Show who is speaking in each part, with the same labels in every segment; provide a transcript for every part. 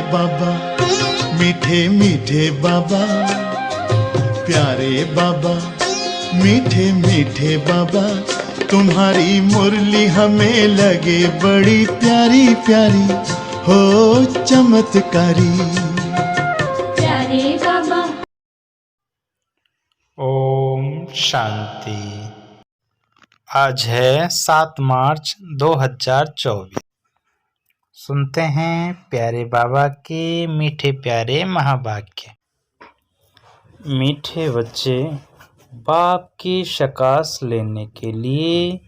Speaker 1: बाबा, मीठे मीठे बाबा, प्यारे बाबा, मीठे मीठे बाबा, तुम्हारी मुरली हमें लगे बड़ी प्यारी प्यारी, हो चमत्कारी।
Speaker 2: प्यारे बाबा।
Speaker 3: ओम शांति। आज है 7 मार्च 2024। सुनते हैं प्यारे बाबा के मीठे प्यारे महावाक्य। मीठे बच्चे, बाप की शकास लेने के लिए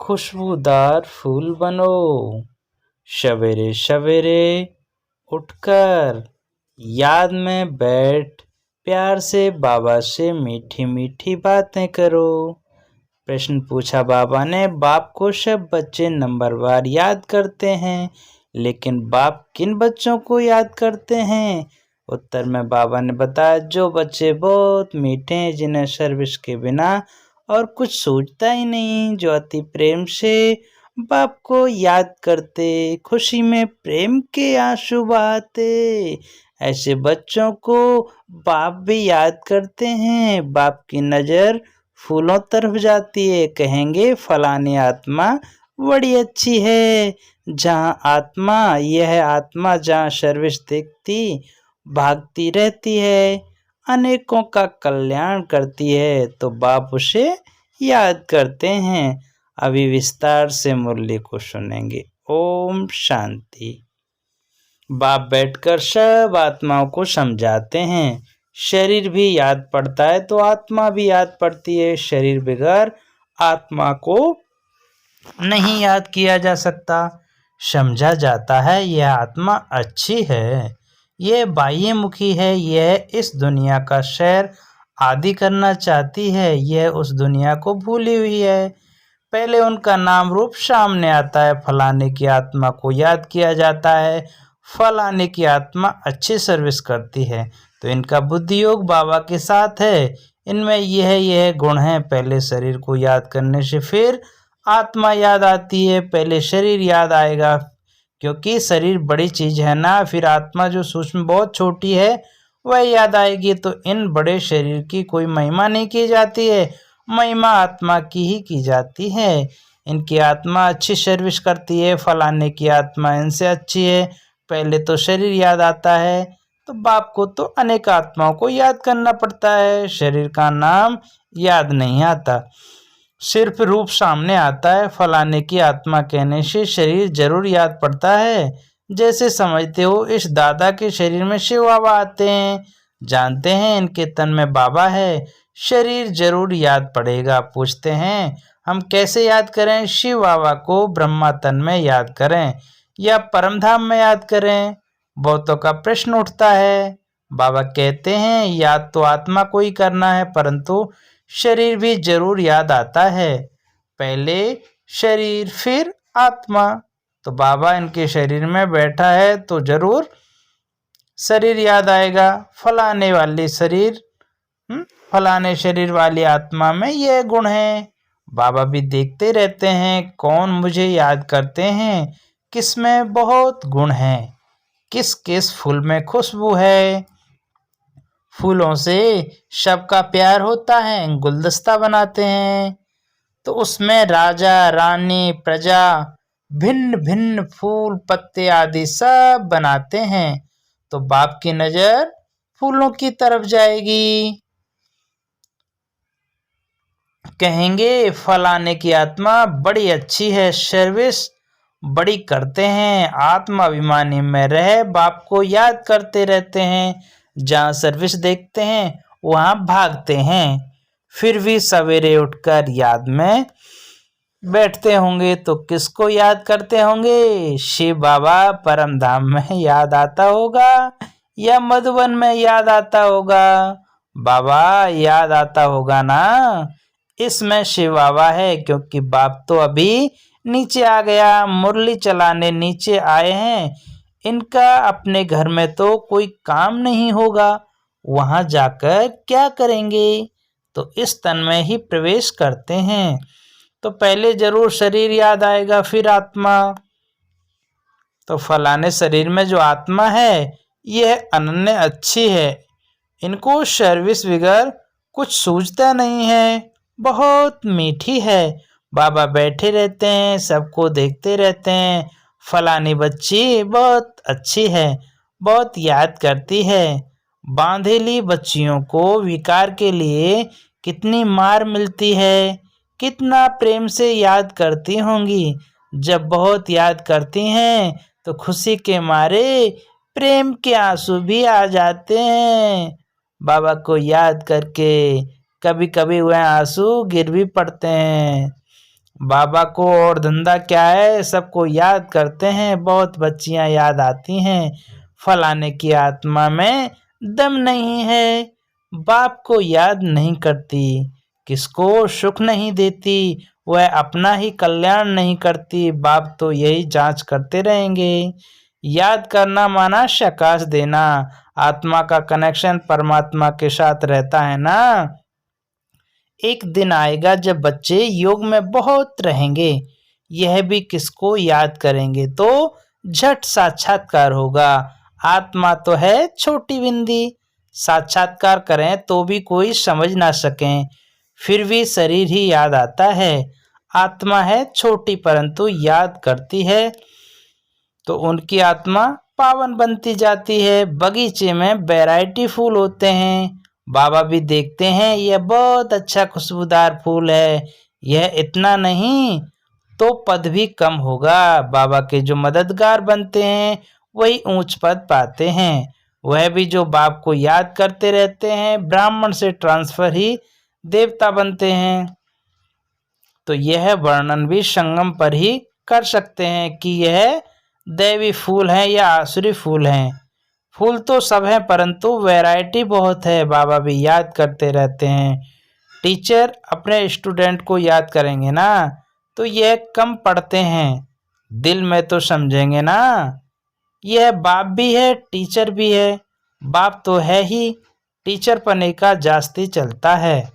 Speaker 3: खुशबूदार फूल बनो। सवेरे सवेरे उठकर याद में बैठ प्यार से बाबा से मीठी मीठी बातें करो। प्रश्न पूछा बाबा ने। बाप को सब बच्चे नंबरवार याद करते हैं, लेकिन बाप किन बच्चों को याद करते हैं? उत्तर में बाबा ने बताया, जो बच्चे बहुत मीठे हैं, जिन्हें सर्विस के बिना और कुछ सोचता ही नहीं, जो अति प्रेम से बाप को याद करते, खुशी में प्रेम के आंसू बहाते, ऐसे बच्चों को बाप भी याद करते हैं। बाप की नज़र फूलों तरफ जाती है, कहेंगे फलानी आत्मा बड़ी अच्छी है। जहाँ आत्मा, यह आत्मा जहाँ सर्विस देखती भागती रहती है, अनेकों का कल्याण करती है, तो बाप उसे याद करते हैं। अभी विस्तार से मुरली को सुनेंगे। ओम शांति। बाप बैठकर सब आत्माओं को समझाते हैं। शरीर भी याद पड़ता है तो आत्मा भी याद पड़ती है। शरीर बगैर आत्मा को नहीं याद किया जा सकता। समझा जाता है यह आत्मा अच्छी है, यह बाह्यमुखी है, यह इस दुनिया का सैर आदि करना चाहती है, यह उस दुनिया को भूली हुई है। पहले उनका नाम रूप सामने आता है। फलाने की आत्मा को याद किया जाता है, फलाने की आत्मा अच्छी सर्विस करती है, तो इनका बुद्धि योग बाबा के साथ है। इनमें यह गुण है। पहले शरीर को याद करने से फिर आत्मा याद आती है। पहले शरीर याद आएगा, क्योंकि शरीर बड़ी चीज है ना, फिर आत्मा जो सूक्ष्म बहुत छोटी है वह याद आएगी। तो इन बड़े शरीर की कोई महिमा नहीं की जाती है, महिमा आत्मा की ही की जाती है। इनकी आत्मा अच्छी सर्विस करती है, फलाने की आत्मा इनसे अच्छी है। पहले तो शरीर याद आता है, तो बाप को तो अनेक आत्माओं को याद करना पड़ता है। शरीर का नाम याद नहीं आता, सिर्फ रूप सामने आता है। फलाने की आत्मा कहने से शरीर जरूर याद पड़ता है। जैसे समझते हो, इस दादा के शरीर में शिव बाबा आते हैं, जानते हैं इनके तन में बाबा है, शरीर जरूर याद पड़ेगा। पूछते हैं हम कैसे याद करें? शिव बाबा को ब्रह्मा तन में याद करें या परमधाम में याद करें? बहुतों का प्रश्न उठता है। बाबा कहते हैं याद तो आत्मा को ही करना है, परंतु शरीर भी जरूर याद आता है। पहले शरीर फिर आत्मा। तो बाबा इनके शरीर में बैठा है तो जरूर शरीर याद आएगा। फलाने वाली शरीर, फलाने शरीर वाली आत्मा में यह गुण है। बाबा भी देखते रहते हैं कौन मुझे याद करते हैं, किस में बहुत गुण है, किस किस फूल में खुशबू है। फूलों से सबका प्यार होता है, गुलदस्ता बनाते हैं तो उसमें राजा रानी प्रजा भिन्न भिन्न फूल पत्ते आदि सब बनाते हैं। तो बाप की नजर फूलों की तरफ जाएगी, कहेंगे फलाने की आत्मा बड़ी अच्छी है, सर्विस बड़ी करते हैं, आत्मा अभिमानी में रहे बाप को याद करते रहते हैं। जहाँ सर्विस देखते हैं वहाँ भागते हैं। फिर भी सवेरे उठकर याद में बैठते होंगे तो किसको याद करते होंगे? शिव बाबा परम धाम में याद आता होगा या मधुबन में याद आता होगा? बाबा याद आता होगा ना। इसमें शिव बाबा है, क्योंकि बाप तो अभी नीचे आ गया, मुरली चलाने नीचे आए हैं। इनका अपने घर में तो कोई काम नहीं होगा, वहां जाकर क्या करेंगे? तो इस तन में ही प्रवेश करते हैं। तो पहले जरूर शरीर याद आएगा, फिर आत्मा। तो फलाने शरीर में जो आत्मा है यह अनन्य अच्छी है, इनको सर्विस वगैरह कुछ सूझता नहीं है, बहुत मीठी है। बाबा बैठे रहते हैं, सबको देखते रहते हैं। फलानी बच्ची बहुत अच्छी है, बहुत याद करती है। बांधेली बच्चियों को विकार के लिए कितनी मार मिलती है, कितना प्रेम से याद करती होंगी। जब बहुत याद करती हैं तो खुशी के मारे प्रेम के आंसू भी आ जाते हैं। बाबा को याद करके कभी कभी वह आंसू गिर भी पड़ते हैं। बाबा को और धंधा क्या है, सबको याद करते हैं। बहुत बच्चियां याद आती हैं, फलाने की आत्मा में दम नहीं है, बाप को याद नहीं करती, किसको सुख नहीं देती, वह अपना ही कल्याण नहीं करती। बाप तो यही जांच करते रहेंगे। याद करना माना शकाश देना, आत्मा का कनेक्शन परमात्मा के साथ रहता है ना। एक दिन आएगा जब बच्चे योग में बहुत रहेंगे, यह भी किसको याद करेंगे तो झट साक्षात्कार होगा। आत्मा तो है छोटी बिंदी, साक्षात्कार करें तो भी कोई समझ ना सकें, फिर भी शरीर ही याद आता है। आत्मा है छोटी परंतु याद करती है, तो उनकी आत्मा पावन बनती जाती है। बगीचे में वैरायटी फूल होते हैं, बाबा भी देखते हैं यह बहुत अच्छा खुशबूदार फूल है, यह इतना नहीं तो पद भी कम होगा। बाबा के जो मददगार बनते हैं वही ऊंच पद पाते हैं। वह भी जो बाप को याद करते रहते हैं ब्राह्मण से ट्रांसफर ही देवता बनते हैं। तो यह वर्णन भी संगम पर ही कर सकते हैं कि यह दैवी फूल हैं या आसुरी फूल हैं। फूल तो सब हैं परंतु वैरायटी बहुत है। बाबा भी याद करते रहते हैं। टीचर अपने स्टूडेंट को याद करेंगे ना तो यह कम पढ़ते हैं, दिल में तो समझेंगे ना। यह बाप भी है टीचर भी है, बाप तो है ही, टीचर पने का जास्ती चलता है।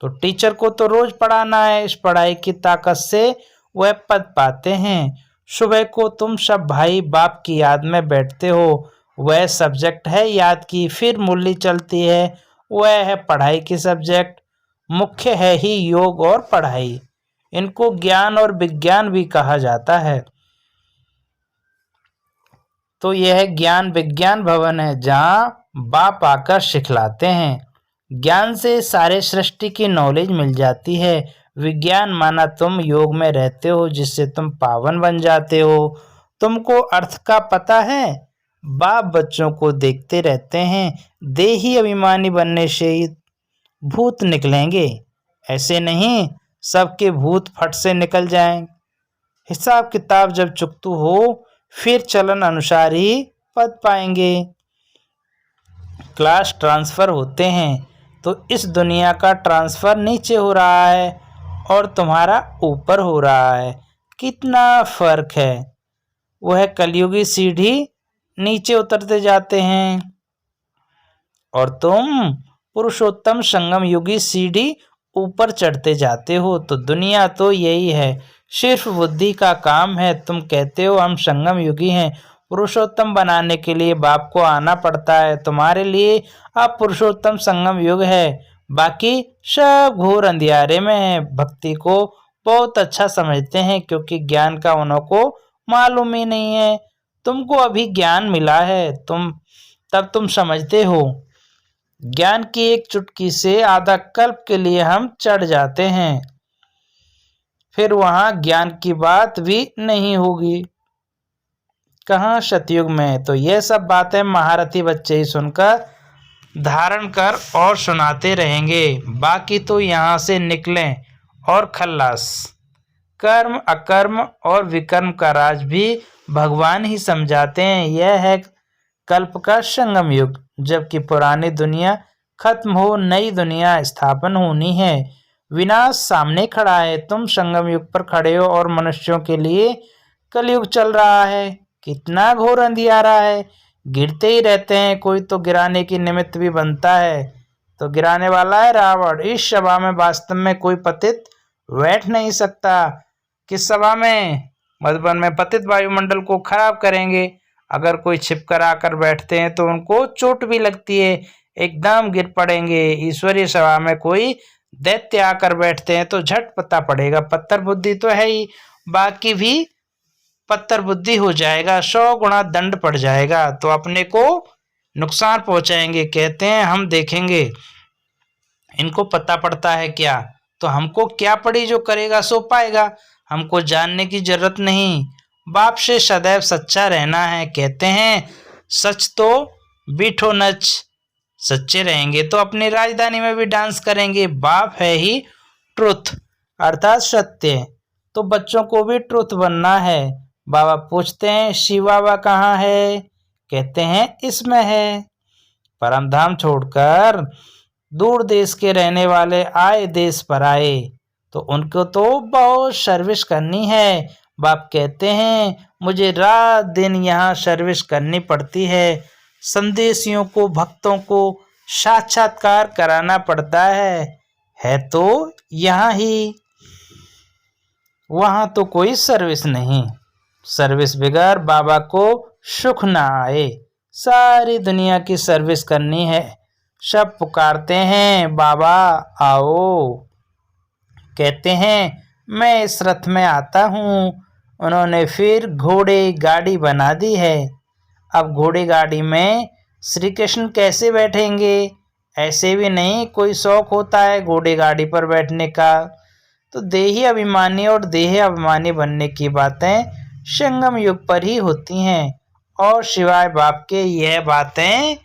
Speaker 3: तो टीचर को तो रोज पढ़ाना है, इस पढ़ाई की ताकत से वह पद पाते हैं। सुबह को तुम सब भाई बाप की याद में बैठते हो, वह सब्जेक्ट है याद की। फिर मुरली चलती है, वह है पढ़ाई की सब्जेक्ट। मुख्य है ही योग और पढ़ाई, इनको ज्ञान और विज्ञान भी कहा जाता है। तो यह ज्ञान विज्ञान भवन है जहाँ बाप आकर सिखलाते हैं। ज्ञान से सारे सृष्टि की नॉलेज मिल जाती है। विज्ञान माना तुम योग में रहते हो जिससे तुम पावन बन जाते हो। तुमको अर्थ का पता है। बाप बच्चों को देखते रहते हैं, देही अभिमानी बनने से ही भूत निकलेंगे, ऐसे नहीं सबके भूत फट से निकल जाएं। हिसाब किताब जब चुकतू हो फिर चलन अनुसार ही पद पाएंगे। क्लास ट्रांसफर होते हैं तो इस दुनिया का ट्रांसफर नीचे हो रहा है और तुम्हारा ऊपर हो रहा है, कितना फर्क है। वह कलयुगी सीढ़ी नीचे उतरते जाते हैं और तुम पुरुषोत्तम संगम युगी सीढ़ी ऊपर चढ़ते जाते हो। तो दुनिया तो यही है, सिर्फ बुद्धि का काम है। तुम कहते हो हम संगम युगी हैं, पुरुषोत्तम बनाने के लिए बाप को आना पड़ता है। तुम्हारे लिए अब पुरुषोत्तम संगम युग है, बाकी सब घोर अंधियारे में है। भक्ति को बहुत अच्छा समझते हैं क्योंकि ज्ञान का उनको मालूम ही नहीं है। तुमको अभी ज्ञान मिला है, तुम समझते हो। ज्ञान की एक चुटकी से आधा कल्प के लिए हम चढ़ जाते हैं, फिर वहां ज्ञान की बात भी नहीं होगी। कहाँ सतयुग में। तो ये सब बातें महारथी बच्चे ही सुनकर धारण कर और सुनाते रहेंगे। बाकी तो यहाँ से निकलें और खल्लास। कर्म अकर्म और विकर्म का राज भी भगवान ही समझाते हैं। यह है कल्प का संगम युग, जबकि पुरानी दुनिया खत्म हो नई दुनिया स्थापन होनी है। विनाश सामने खड़ा है, तुम संगम युग पर खड़े हो और मनुष्यों के लिए कलयुग चल रहा है। कितना घोर अंधियारा है, गिरते ही रहते हैं, कोई तो गिराने की निमित्त भी बनता है। तो गिराने वाला है रावण। इस सभा में वास्तव में कोई पतित बैठ नहीं सकता। किस सभा में? मधुबन में पतित वायुमंडल को खराब करेंगे। अगर कोई छिपकर आकर बैठते हैं तो उनको चोट भी लगती है, एकदम गिर पड़ेंगे। ईश्वरीय सभा में कोई दैत्य आकर बैठते हैं तो झट पता पड़ेगा, पत्थर बुद्धि तो है ही, बाकी भी पत्थर बुद्धि हो जाएगा, 100 गुना दंड पड़ जाएगा, तो अपने को नुकसान पहुंचाएंगे। कहते हैं हम देखेंगे इनको पता पड़ता है क्या, तो हमको क्या पड़ी, जो करेगा सो पाएगा, हमको जानने की जरूरत नहीं। बाप से सदैव सच्चा रहना है। कहते हैं सच तो बीठो नच, सच्चे रहेंगे तो अपनी राजधानी में भी डांस करेंगे। बाप है ही ट्रुथ अर्थात सत्य, तो बच्चों को भी ट्रुथ बनना है। बाबा पूछते हैं शिव बाबा कहाँ है, कहते हैं इसमें है। परमधाम छोड़कर दूर देश के रहने वाले आए देश पर आए, तो उनको तो बहुत सर्विस करनी है। बाप कहते हैं मुझे रात दिन यहाँ सर्विस करनी पड़ती है, संदेशियों को, भक्तों को साक्षात्कार कराना पड़ता है तो यहाँ ही, वहाँ तो कोई सर्विस नहीं। सर्विस बगैर बाबा को सुख ना आए। सारी दुनिया की सर्विस करनी है। सब पुकारते हैं बाबा आओ, कहते हैं मैं इस रथ में आता हूँ। उन्होंने फिर घोड़े गाड़ी बना दी है। अब घोड़े गाड़ी में श्री कृष्ण कैसे बैठेंगे, ऐसे भी नहीं, कोई शौक होता है घोड़े गाड़ी पर बैठने का। तो देही अभिमानी और देह अभिमानी बनने की बातें संगम युग पर ही होती हैं, और सिवाय बाप के यह बातें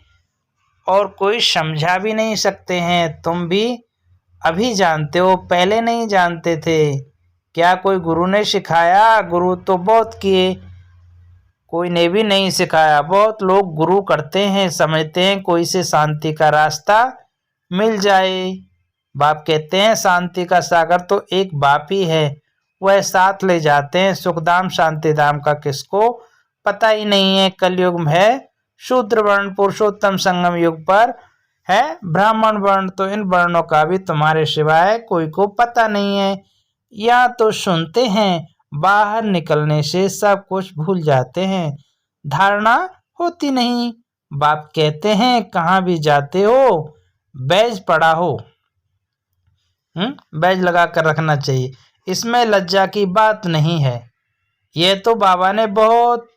Speaker 3: और कोई समझा भी नहीं सकते हैं। तुम भी अभी जानते हो, पहले नहीं जानते थे। क्या कोई गुरु ने सिखाया? गुरु तो बहुत किए, कोई ने भी नहीं सिखाया। बहुत लोग गुरु करते हैं, समझते हैं कोई से शांति का रास्ता मिल जाए। बाप कहते हैं शांति का सागर तो एक बाप ही है, वह साथ ले जाते हैं। सुखधाम शांतिधाम का किसको पता ही नहीं है। कलयुग में है शूद्र वर्ण, पुरुषोत्तम संगम युग पर है ब्राह्मण वर्ण, तो इन वर्णों का भी तुम्हारे सिवाय कोई को पता नहीं है। या तो सुनते हैं, बाहर निकलने से सब कुछ भूल जाते हैं, धारणा होती नहीं। बाप कहते हैं कहाँ भी जाते हो बैज पड़ा हो, बैज लगा कर रखना चाहिए, इसमें लज्जा की बात नहीं है। यह तो बाबा ने बहुत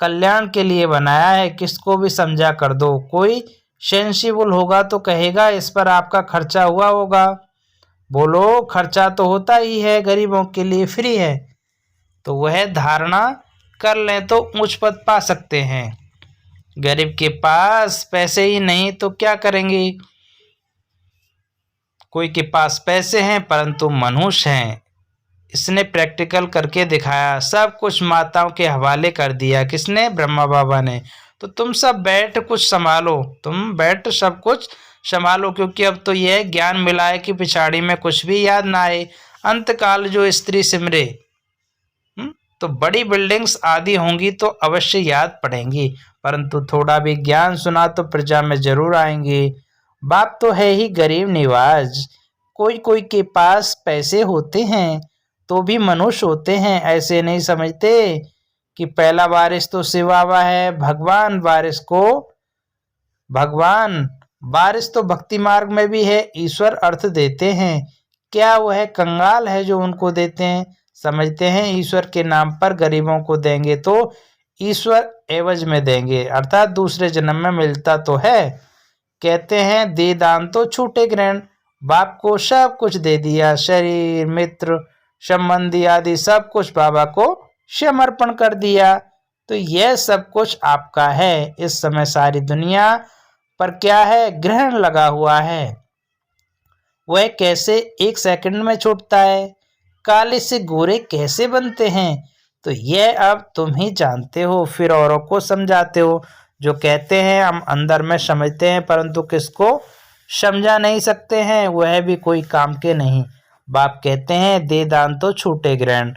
Speaker 3: कल्याण के लिए बनाया है, किसको भी समझा कर दो। कोई सेंसिबल होगा तो कहेगा इस पर आपका खर्चा हुआ होगा। बोलो खर्चा तो होता ही है, गरीबों के लिए फ्री है, तो वह धारणा कर लें तो ऊंच पद पा सकते हैं। गरीब के पास पैसे ही नहीं तो क्या करेंगे। कोई के पास पैसे हैं परंतु मनुष्य हैं, इसने प्रैक्टिकल करके दिखाया। सब कुछ माताओं के हवाले कर दिया, किसने? ब्रह्मा बाबा ने। तो तुम सब बैठ कुछ संभालो, तुम बैठ सब कुछ संभालो, क्योंकि अब तो यह ज्ञान मिला है कि पिछाड़ी में कुछ भी याद ना आए। अंतकाल जो स्त्री सिमरे, तो बड़ी बिल्डिंग्स आदि होंगी तो अवश्य याद पड़ेंगी, परंतु थोड़ा भी ज्ञान सुना तो प्रजा में जरूर आएंगे। बाप तो है ही गरीब निवाज। कोई कोई के पास पैसे होते हैं तो भी मनुष्य होते हैं, ऐसे नहीं समझते कि पहला वारिस तो शिव बाबा है। भगवान वारिस तो भक्ति मार्ग में भी है, ईश्वर अर्थ देते हैं। क्या वह कंगाल है जो उनको देते हैं? समझते हैं ईश्वर के नाम पर गरीबों को देंगे तो ईश्वर एवज में देंगे, अर्थात दूसरे जन्म में मिलता तो है। कहते हैं दे दान तो छूटे ग्रहण। बाप को सब कुछ दे दिया, शरीर, मित्र, संबंधी आदि सब कुछ बाबा को समर्पण कर दिया, तो यह सब कुछ आपका है। इस समय सारी दुनिया पर क्या है? ग्रहण लगा हुआ है, वह कैसे एक सेकंड में छूटता है। काले से गोरे कैसे बनते हैं, तो यह अब तुम ही जानते हो, फिर औरों को समझाते हो। जो कहते हैं हम अंदर में समझते हैं परंतु किसको समझा नहीं सकते हैं, वह भी कोई काम के नहीं। बाप कहते हैं दे दान तो छूटे ग्रहण।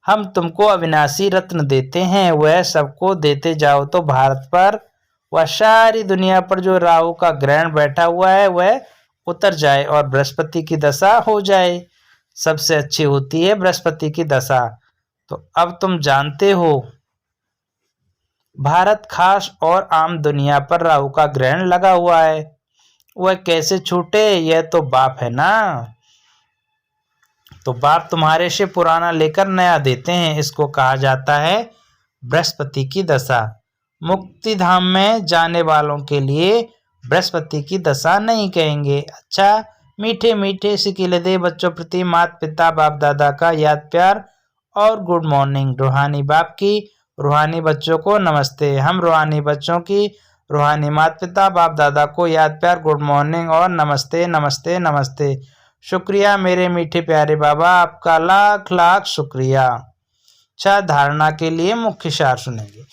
Speaker 3: हम तुमको अविनाशी रत्न देते हैं, वह सबको देते जाओ तो भारत पर वह सारी दुनिया पर जो राहु का ग्रहण बैठा हुआ है वह उतर जाए और बृहस्पति की दशा हो जाए। सबसे अच्छी होती है बृहस्पति की दशा, तो अब तुम जानते हो भारत खास और आम दुनिया पर राहु का ग्रहण लगा हुआ है, वह कैसे छूटे? यह तो बाप है ना। तो बाप तुम्हारे से पुराना लेकर नया देते हैं, इसको कहा जाता है बृहस्पति की दशा। मुक्ति धाम में जाने वालों के लिए बृहस्पति की दशा नहीं कहेंगे। अच्छा, मीठे मीठे सिकीले दे बच्चों प्रति माता पिता बाप दादा का याद प्यार और गुड मॉर्निंग। रूहानी बाप की रूहानी बच्चों को नमस्ते। हम रूहानी बच्चों की रूहानी माता पिता बाप दादा को याद प्यार गुड मॉर्निंग और नमस्ते नमस्ते नमस्ते। शुक्रिया मेरे मीठे प्यारे बाबा, आपका लाख लाख शुक्रिया। अच्छा, धारणा के लिए मुख्य सार सुनेंगे।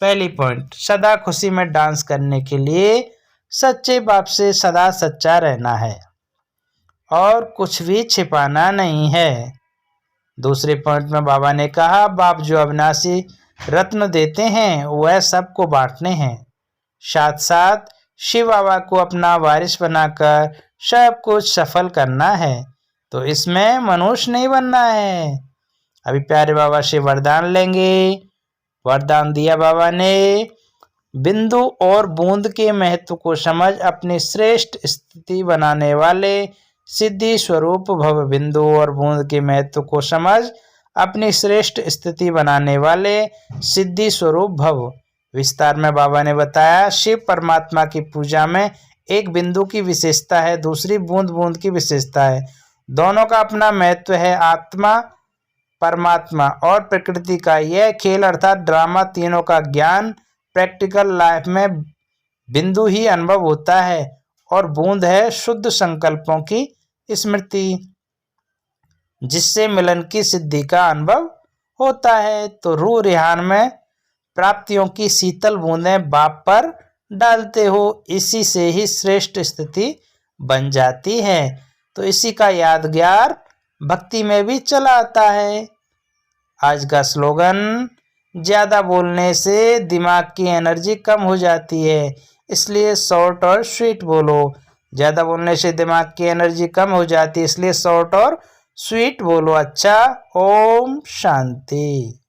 Speaker 3: पहली पॉइंट, सदा खुशी में डांस करने के लिए सच्चे बाप से सदा सच्चा रहना है और कुछ भी छिपाना नहीं है। दूसरे पॉइंट में बाबा ने कहा, बाप जो अविनाशी रत्न देते हैं वह सबको बांटने हैं, साथ साथ शिव बाबा को अपना वारिस बनाकर सब कुछ सफल करना है। तो इसमें मनुष्य नहीं बनना है। अभी प्यारे बाबा से वरदान लेंगे। वरदान दिया बाबा ने, बिंदु और बूंद के महत्व को समझ अपनी श्रेष्ठ स्थिति बनाने वाले सिद्धि स्वरूप भव। बिंदु और बूंद के महत्व को समझ अपनी श्रेष्ठ स्थिति बनाने वाले सिद्धि स्वरूप भव। विस्तार में बाबा ने बताया, शिव परमात्मा की पूजा में एक बिंदु की विशेषता है, दूसरी बूंद बूंद की विशेषता है। दोनों का अपना महत्व है। आत्मा परमात्मा और प्रकृति का यह खेल अर्थात ड्रामा, तीनों का ज्ञान प्रैक्टिकल लाइफ में बिंदु ही अनुभव होता है और बूंद है शुद्ध संकल्पों की स्मृति, जिससे मिलन की सिद्धि का अनुभव होता है। तो रूह रिहान में प्राप्तियों की शीतल बूंदें बाप पर डालते हो, इसी से ही श्रेष्ठ स्थिति बन जाती है। तो इसी का यादगार भक्ति में भी चला आता है। आज का स्लोगन, ज़्यादा बोलने से दिमाग की एनर्जी कम हो जाती है, इसलिए शॉर्ट और स्वीट बोलो। ज़्यादा बोलने से दिमाग की एनर्जी कम हो जाती है, इसलिए शॉर्ट और स्वीट बोलो। अच्छा, ओम शांति।